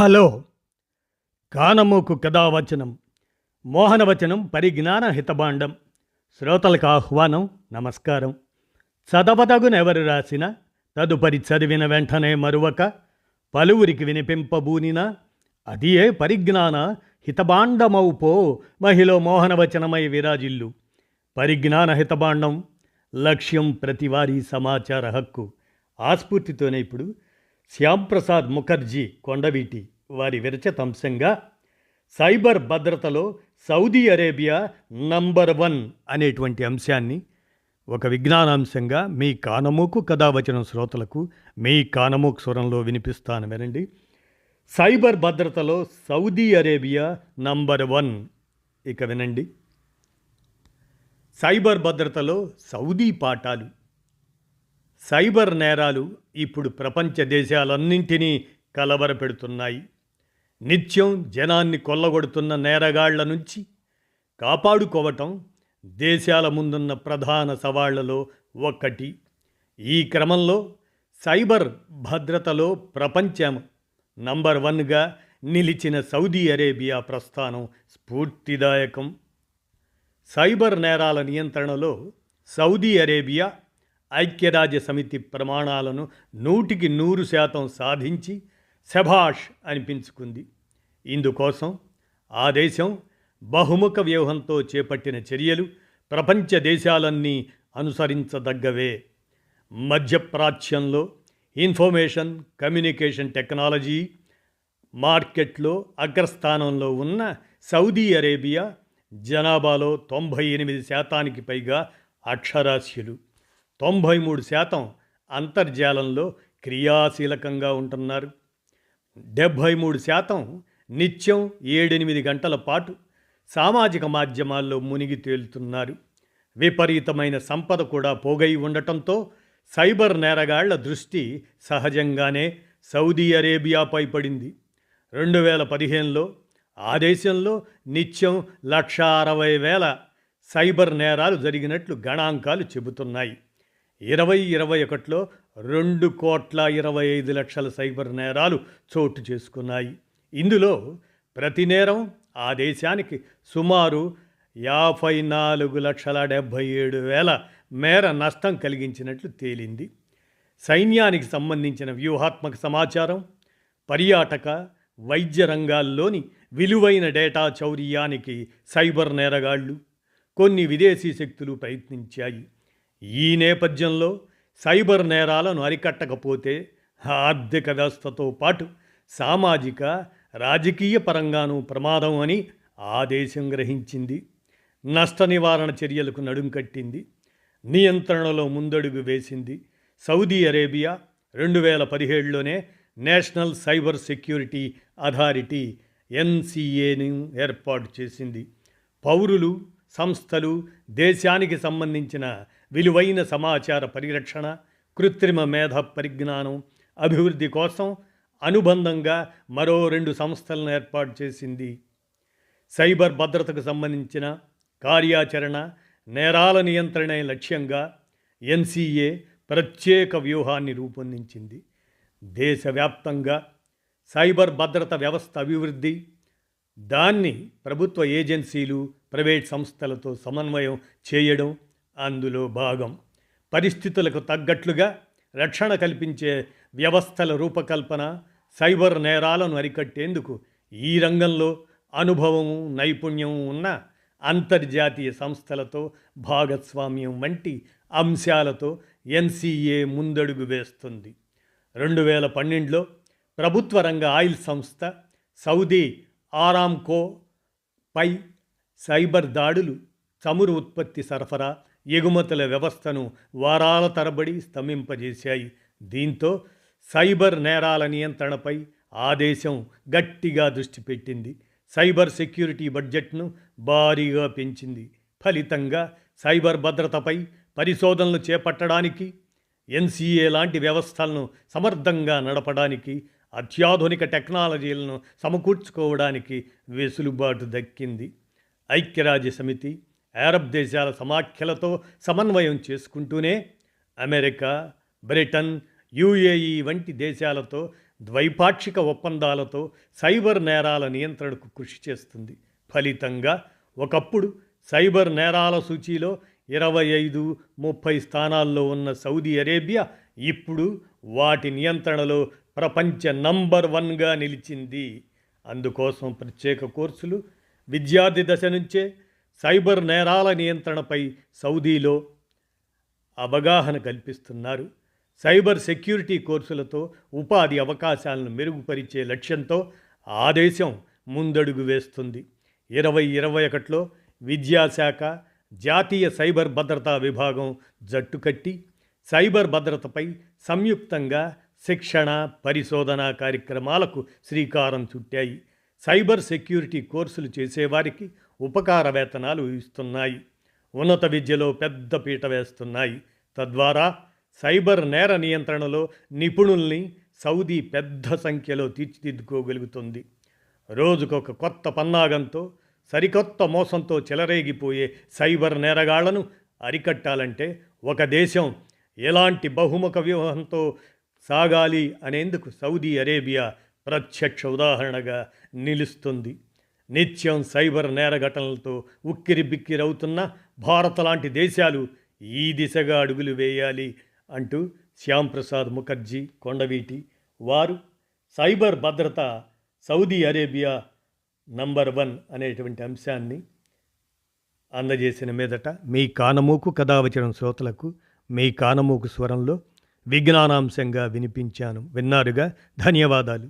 Hello కానమోకు కథావచనం మోహనవచనం పరిజ్ఞాన హితబాండం శ్రోతలకు ఆహ్వానం నమస్కారం. చదవదగునెవరు రాసిన తదుపరి చదివిన వెంటనే మరువక పలువురికి వినిపింపబూనిన అది ఏ పరిజ్ఞాన హితబాండమౌపో మహిళ మోహనవచనమై విరాజిల్లు. పరిజ్ఞాన హితబాండం లక్ష్యం ప్రతివారీ సమాచార హక్కు. ఆస్ఫూర్తితోనే ఇప్పుడు శ్యాంప్రసాద్ ముఖర్జీ కొండవీటి వారి విరచితంశంగా సైబర్ భద్రతలో సౌదీ అరేబియా నంబర్ 1 అనేటువంటి అంశాన్ని ఒక విజ్ఞానాంశంగా మీ కానమోకు కథావచనం శ్రోతలకు మీ కానమోకు స్వరంలో వినిపిస్తాను వినండి. సైబర్ భద్రతలో సౌదీ అరేబియా నంబర్ 1. ఇక వినండి. సైబర్ భద్రతలో సౌదీ పాఠాలు. సైబర్ నేరాలు ఇప్పుడు ప్రపంచ దేశాలన్నింటినీ కలవరపెడుతున్నాయి. నిత్యం జనాన్ని కొల్లగొడుతున్న నేరగాళ్ల నుంచి కాపాడుకోవటం దేశాల ముందున్న ప్రధాన సవాళ్లలో ఒక్కటి. ఈ క్రమంలో సైబర్ భద్రతలో ప్రపంచం నంబర్ 1గా నిలిచిన సౌదీ అరేబియా ప్రస్థానం స్ఫూర్తిదాయకం. సైబర్ నేరాల నియంత్రణలో సౌదీ అరేబియా ఐక్యరాజ్య సమితి ప్రమాణాలను 100% సాధించి శభాష్ అనిపించుకుంది. ఇందుకోసం ఆ దేశం బహుముఖ వ్యూహంతో చేపట్టిన చర్యలు ప్రపంచ దేశాలన్నీ అనుసరించదగ్గవే. మధ్యప్రాచ్యంలో ఇన్ఫర్మేషన్ కమ్యూనికేషన్ టెక్నాలజీ మార్కెట్లో అగ్రస్థానంలో ఉన్న సౌదీ అరేబియా జనాభాలో 98% పైగా అక్షరాస్యులు, 93% అంతర్జాలంలో క్రియాశీలకంగా ఉంటున్నారు. 73% నిత్యం 7-8 గంటల పాటు సామాజిక మాధ్యమాల్లో మునిగి తేలుతున్నారు. విపరీతమైన సంపద కూడా పోగై ఉండటంతో సైబర్ నేరగాళ్ల దృష్టి సహజంగానే సౌదీ అరేబియాపై పడింది. 2015లో ఆ దేశంలో నిత్యం 160,000 సైబర్ నేరాలు జరిగినట్లు గణాంకాలు చెబుతున్నాయి. 2021లో 2,25,00,000 సైబర్ నేరాలు చోటు చేసుకున్నాయి. ఇందులో ప్రతి నేరం ఆ దేశానికి సుమారు 54,77,000 మేర నష్టం కలిగించినట్లు తేలింది. సైన్యానికి సంబంధించిన వ్యూహాత్మక సమాచారం, పర్యాటక, వైద్య రంగాల్లోని విలువైన డేటా చౌర్యానికి సైబర్ నేరగాళ్లు, కొన్ని విదేశీ శక్తులు ప్రయత్నించాయి. ఈ నేపథ్యంలో సైబర్ నేరాలను అరికట్టకపోతే ఆర్థిక వ్యవస్థతో పాటు సామాజిక రాజకీయ పరంగానూ ప్రమాదం అని ఆ దేశం గ్రహించింది. నష్ట నివారణ చర్యలకు నడుం కట్టింది. నియంత్రణలో ముందడుగు వేసింది. సౌదీ అరేబియా 2017లోనే నేషనల్ సైబర్ సెక్యూరిటీ అథారిటీ NCAను ఏర్పాటు చేసింది. పౌరులు, సంస్థలు దేశానికి సంబంధించిన విలువైన సమాచార పరిరక్షణ, కృత్రిమ మేధ పరిజ్ఞానం అభివృద్ధి కోసం అనుబంధంగా మరో 2 సంస్థలను ఏర్పాటు చేసింది. సైబర్ భద్రతకు సంబంధించిన కార్యాచరణ, నేరాల నియంత్రణ లక్ష్యంగా NCA ప్రత్యేక వ్యూహాన్ని రూపొందించింది. దేశవ్యాప్తంగా సైబర్ భద్రత వ్యవస్థ అభివృద్ధి, దాన్ని ప్రభుత్వ ఏజెన్సీలు, ప్రైవేట్ సంస్థలతో సమన్వయం చేయడం అందులో భాగం. పరిస్థితులకు తగ్గట్లుగా రక్షణ కల్పించే వ్యవస్థల రూపకల్పన, సైబర్ నేరాలను అరికట్టేందుకు ఈ రంగంలో అనుభవము, నైపుణ్యం ఉన్న అంతర్జాతీయ సంస్థలతో భాగస్వామ్యం వంటి అంశాలతో NCA ముందడుగు వేస్తుంది. 2012లో ప్రభుత్వ రంగ ఆయిల్ సంస్థ సౌదీ ఆరామ్కో పై సైబర్ దాడులు చమురు ఉత్పత్తి సరఫరా, ఎగుమతుల వ్యవస్థను వారాల తరబడి స్తంభింపజేశాయి. దీంతో సైబర్ నేరాల నియంత్రణపై ఆ దేశం గట్టిగా దృష్టి పెట్టింది. సైబర్ సెక్యూరిటీ బడ్జెట్ను భారీగా పెంచింది. ఫలితంగా సైబర్ భద్రతపై పరిశోధనలు చేపట్టడానికి, NCA లాంటి వ్యవస్థలను సమర్థంగా నడపడానికి, అత్యాధునిక టెక్నాలజీలను సమకూర్చుకోవడానికి వెసులుబాటు దక్కింది. ఐక్యరాజ్య సమితి, అరబ్ దేశాల సమాఖ్యలతో సమన్వయం చేసుకుంటూనే అమెరికా, బ్రిటన్, UAE వంటి దేశాలతో ద్వైపాక్షిక ఒప్పందాలతో సైబర్ నేరాల నియంత్రణకు కృషి చేస్తుంది. ఫలితంగా ఒకప్పుడు సైబర్ నేరాల సూచీలో 25-30 స్థానాల్లో ఉన్న సౌదీ అరేబియా ఇప్పుడు వాటి నియంత్రణలో ప్రపంచ నంబర్ 1గా నిలిచింది. అందుకోసం ప్రత్యేక కోర్సులు విద్యార్థి దశ నుంచే సైబర్ నేరాల నియంత్రణపై సౌదీలో అవగాహన కల్పిస్తున్నారు. సైబర్ సెక్యూరిటీ కోర్సులతో ఉపాధి అవకాశాలను మెరుగుపరిచే లక్ష్యంతో ఆ దేశం ముందడుగు వేస్తుంది. 2021లో విద్యాశాఖ జాతీయ సైబర్ భద్రతా విభాగం జట్టుకట్టి సైబర్ భద్రతపై సంయుక్తంగా శిక్షణ, పరిశోధన కార్యక్రమాలకు శ్రీకారం చుట్టాయి. సైబర్ సెక్యూరిటీ కోర్సులు చేసేవారికి ఉపకార వేతనాలు ఇస్తున్నాయి. ఉన్నత విద్యలో పెద్ద పీట వేస్తున్నాయి. తద్వారా సైబర్ నేర నియంత్రణలో నిపుణుల్ని సౌదీ పెద్ద సంఖ్యలో తీర్చిదిద్దుకోగలుగుతుంది. రోజుకొక కొత్త పన్నాగంతో, సరికొత్త మోసంతో చెలరేగిపోయే సైబర్ నేరగాళ్లను అరికట్టాలంటే ఒక దేశం ఎలాంటి బహుముఖ వ్యూహంతో సాగాలి అనేందుకు సౌదీ అరేబియా ప్రత్యక్ష ఉదాహరణగా నిలుస్తుంది. నిత్యం సైబర్ నేర ఘటనలతో ఉక్కిరిబిక్కిరవుతున్న భారత్ లాంటి దేశాలు ఈ దిశగా అడుగులు వేయాలి అంటూ శ్యాంప్రసాద్ ముఖర్జీ కొండవీటి వారు సైబర్ భద్రత సౌదీ అరేబియా నంబర్ 1 అనేటువంటి అంశాన్ని అందజేసిన మీదట మీ కానమూకు కథావచనం శ్రోతలకు మీ కానమూకు స్వరంలో విజ్ఞానాంశంగా వినిపించాను. విన్నారుగా, ధన్యవాదాలు.